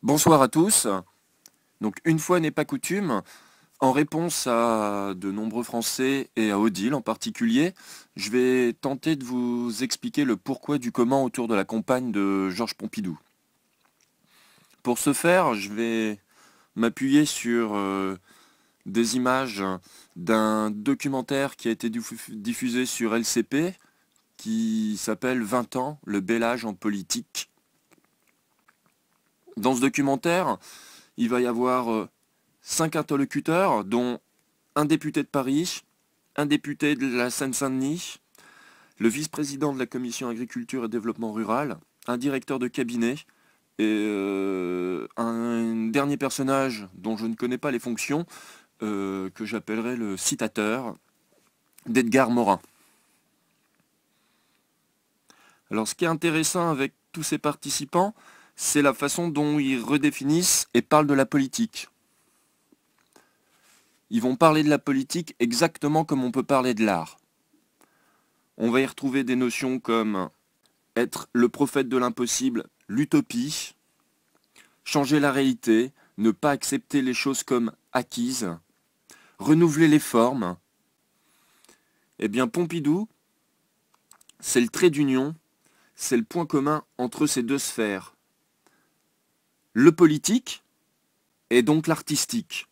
Bonsoir à tous. Donc une fois n'est pas coutume, en réponse à de nombreux Français et à Odile en particulier, je vais tenter de vous expliquer le pourquoi du comment autour de la campagne de Georges Pompidou. Pour ce faire, je vais m'appuyer sur des images d'un documentaire qui a été diffusé sur LCP qui s'appelle 20 ans, le bel âge en politique. Dans ce documentaire, il va y avoir 5 interlocuteurs, dont un député de Paris, un député de la Seine-Saint-Denis, le vice-président de la commission agriculture et développement rural, un directeur de cabinet et un dernier personnage dont je ne connais pas les fonctions, que j'appellerai le citateur, d'Edgar Morin. Alors ce qui est intéressant avec tous ces participants, c'est la façon dont ils redéfinissent et parlent de la politique. Ils vont parler de la politique exactement comme on peut parler de l'art. On va y retrouver des notions comme être le prophète de l'impossible, l'utopie, changer la réalité, ne pas accepter les choses comme acquises, renouveler les formes. Eh bien, Pompidou, c'est le trait d'union, c'est le point commun entre ces deux sphères. Le politique et donc l'artistique.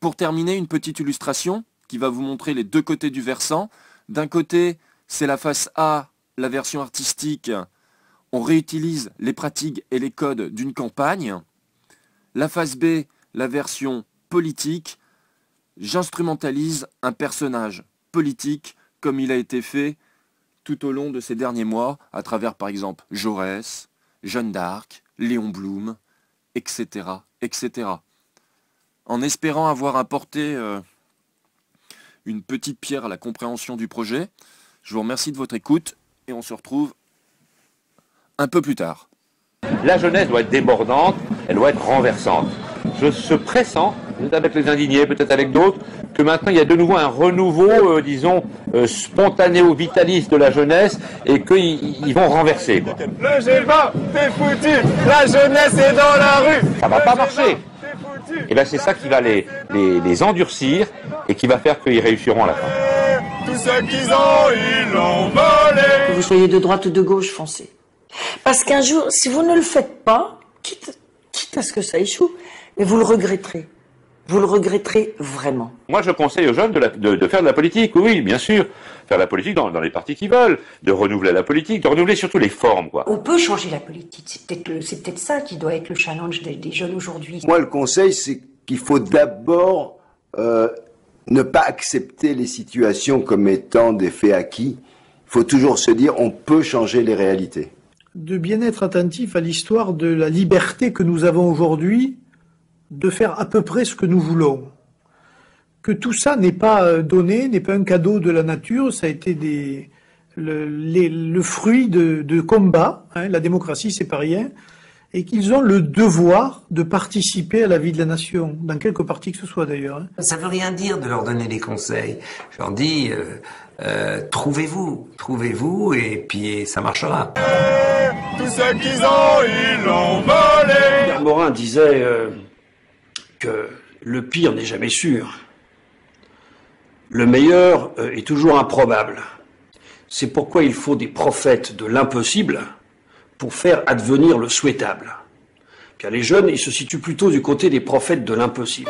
Pour terminer, une petite illustration qui va vous montrer les deux côtés du versant. D'un côté, c'est la face A, la version artistique. On réutilise les pratiques et les codes d'une campagne. La face B, la version politique. J'instrumentalise un personnage politique comme il a été fait tout au long de ces derniers mois, à travers par exemple Jaurès, Jeanne d'Arc, Léon Blum, etc., etc. En espérant avoir apporté une petite pierre à la compréhension du projet, je vous remercie de votre écoute et on se retrouve un peu plus tard. La jeunesse doit être débordante, elle doit être renversante. Je pressens, peut-être avec les indignés, peut-être avec d'autres, que maintenant il y a de nouveau un renouveau, disons, spontanéo-vitaliste de la jeunesse et qu'ils vont renverser. Quoi. Le G20, t'es foutu. La jeunesse est dans la rue. Ça va pas marcher. Et bien c'est ça qui va les endurcir et qui va faire qu'ils réussiront à la fin. Tout ce qu'ils ont, ils l'ont volé. Que vous soyez de droite ou de gauche, foncez. Parce qu'un jour, si vous ne le faites pas, quitte à ce que ça échoue, mais vous le regretterez. Vous le regretterez vraiment. Moi, je conseille aux jeunes de faire de la politique, oui, bien sûr. Faire de la politique dans les partis qui veulent, de renouveler la politique, de renouveler surtout les formes, quoi. On peut changer la politique, c'est peut-être ça qui doit être le challenge des jeunes aujourd'hui. Moi, le conseil, c'est qu'il faut d'abord ne pas accepter les situations comme étant des faits acquis. Il faut toujours se dire, on peut changer les réalités. De bien être attentif à l'histoire de la liberté que nous avons aujourd'hui de faire à peu près ce que nous voulons. Que tout ça n'est pas donné, n'est pas un cadeau de la nature, ça a été le fruit de combats, hein, la démocratie c'est pas rien, et qu'ils ont le devoir de participer à la vie de la nation, dans quelque parti que ce soit d'ailleurs. Hein. Ça veut rien dire de leur donner des conseils. Je leur dis, trouvez-vous, et puis ça marchera. Tout ce qu'ils ont, ils l'ont volé. Edgar Morin disait que le pire n'est jamais sûr. Le meilleur est toujours improbable. C'est pourquoi il faut des prophètes de l'impossible pour faire advenir le souhaitable. Car les jeunes, ils se situent plutôt du côté des prophètes de l'impossible.